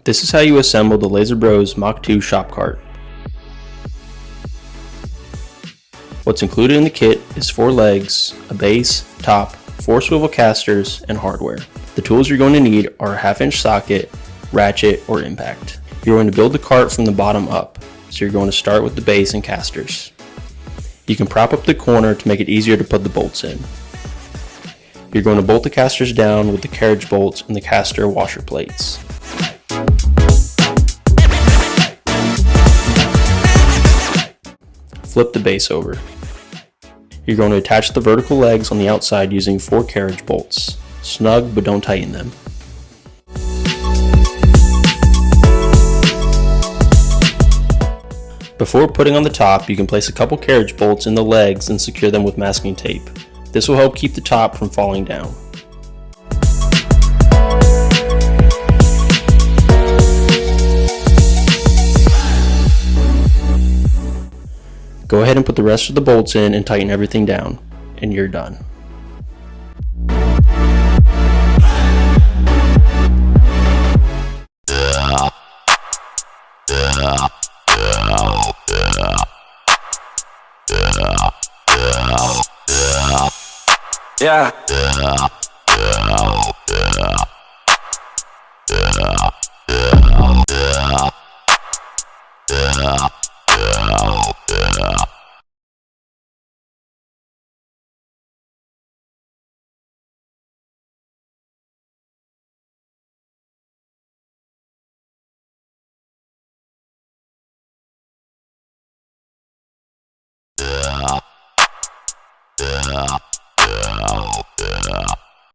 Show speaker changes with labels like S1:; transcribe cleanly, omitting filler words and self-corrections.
S1: This is how you assemble the Laserbros Mach 2 shop cart. What's included in the kit is 4 legs, a base, top, 4 swivel casters, and hardware. The tools you're going to need are a 1/2-inch socket, ratchet, or impact. You're going to build the cart from the bottom up, so you're going to start with the base and casters. You can prop up the corner to make it easier to put the bolts in. You're going to bolt the casters down with the carriage bolts and the caster washer plates. Flip the base over. You're going to attach the vertical legs on the outside using 4 carriage bolts. Snug, but don't tighten them. Before putting on the top, you can place a couple carriage bolts in the legs and secure them with masking tape. This will help keep the top from falling down. Go ahead and put the rest of the bolts in and tighten everything down, and you're done.
S2: Yeah.